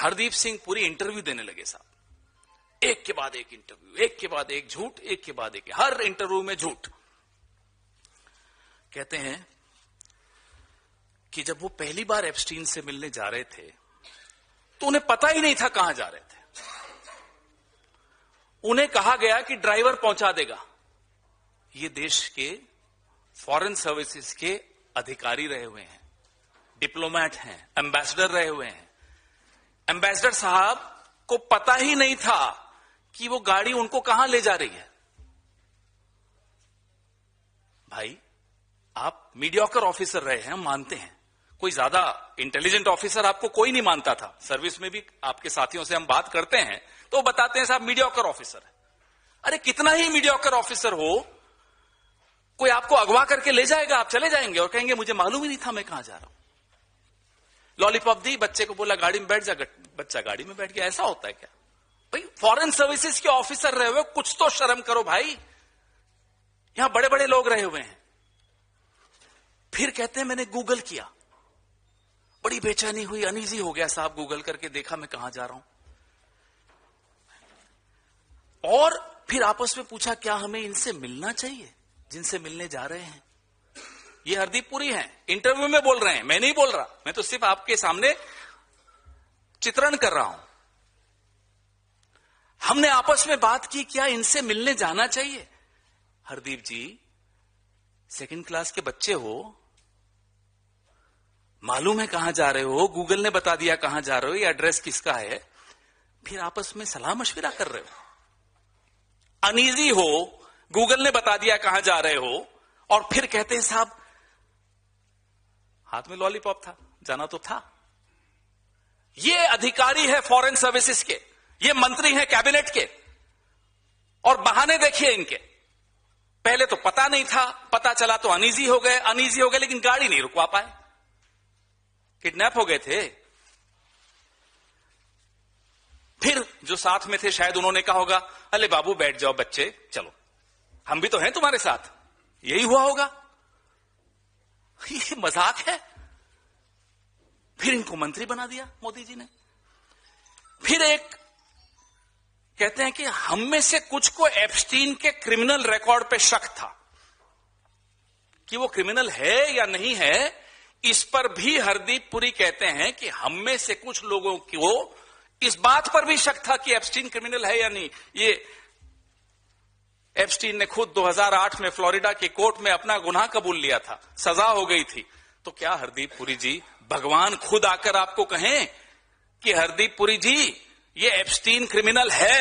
Hardeep Singh Puri interview देने लगे साहब, एक के बाद एक इंटरव्यू, एक के बाद एक झूठ, एक के बाद एक, हर इंटरव्यू में झूठ। कहते हैं कि जब वो पहली बार एप्स्टीन से मिलने जा रहे थे तो उन्हें पता ही नहीं था कहां जा रहे थे। उन्हें कहा गया कि ड्राइवर पहुंचा देगा। ये देश के फॉरेन सर्विसेज के अधिकारी रहे हुए हैं, डिप्लोमेट हैं, एम्बेसडर रहे हुए हैं। एम्बेसडर साहब को पता ही नहीं था कि वो गाड़ी उनको कहां ले जा रही है। भाई, आप मीडियोकर ऑफिसर रहे हैं, हम मानते हैं। कोई ज्यादा इंटेलिजेंट ऑफिसर आपको कोई नहीं मानता था। सर्विस में भी आपके साथियों से हम बात करते हैं तो बताते हैं साहब मीडियोकर ऑफिसर है। अरे कितना ही मीडियोकर ऑफिसर हो, कोई आपको अगवा करके ले जाएगा, आप चले जाएंगे और कहेंगे मुझे मालूम ही नहीं था मैं कहां जा रहा हूं। लॉलीपॉप दी, बच्चे को बोला गाड़ी में बैठ जा, बच्चा गाड़ी में बैठ गया। ऐसा होता है क्या भाई? फॉरेन सर्विसेज के ऑफिसर रहे हुए, कुछ तो शर्म करो भाई। यहां बड़े बड़े लोग रहे हुए हैं। फिर कहते हैं मैंने गूगल किया, बड़ी बेचैनी हुई, अनईजी हो गया साहब। गूगल करके देखा मैं कहां जा रहा हूं, और फिर आपस में पूछा क्या हमें इनसे मिलना चाहिए जिनसे मिलने जा रहे हैं। ये हरदीप पुरी हैं, इंटरव्यू में बोल रहे हैं, मैं नहीं बोल रहा, मैं तो सिर्फ आपके सामने चित्रण कर रहा हूं। हमने आपस में बात की क्या इनसे मिलने जाना चाहिए। हरदीप जी, सेकंड क्लास के बच्चे हो, मालूम है कहां जा रहे हो, गूगल ने बता दिया कहां जा रहे हो, ये एड्रेस किसका है, फिर आपस में सलाह मशविरा कर रहे हो। अनईजी हो, गूगल ने बता दिया कहां जा रहे हो, और फिर कहते हैं साहब हाथ में लॉलीपॉप था, जाना तो था। ये अधिकारी है फॉरेन सर्विसेज के, ये मंत्री हैं कैबिनेट के, और बहाने देखिए इनके। पहले तो पता नहीं था, पता चला तो अनईजी हो गए, लेकिन गाड़ी नहीं रुकवा पाए, किडनैप हो गए थे। फिर जो साथ में थे शायद उन्होंने कहा होगा अरे बाबू बैठ जाओ बच्चे, चलो हम भी तो हैं तुम्हारे साथ। यही हुआ होगा। ये मजाक है। फिर इनको मंत्री बना दिया मोदी जी ने। फिर एक कहते हैं कि हम में से कुछ को एप्स्टीन के क्रिमिनल रिकॉर्ड पे शक था कि वो क्रिमिनल है या नहीं है। इस पर भी हरदीप पुरी कहते हैं कि हम में से कुछ लोगों को इस बात पर भी शक था कि एप्स्टीन क्रिमिनल है या नहीं। ये एप्स्टीन ने खुद 2008 में फ्लोरिडा के कोर्ट में अपना गुनाह कबूल लिया था, सजा हो गई थी। तो क्या हरदीप पुरी जी, भगवान खुद आकर आपको कहें कि हरदीप पुरी जी ये एप्स्टीन क्रिमिनल है?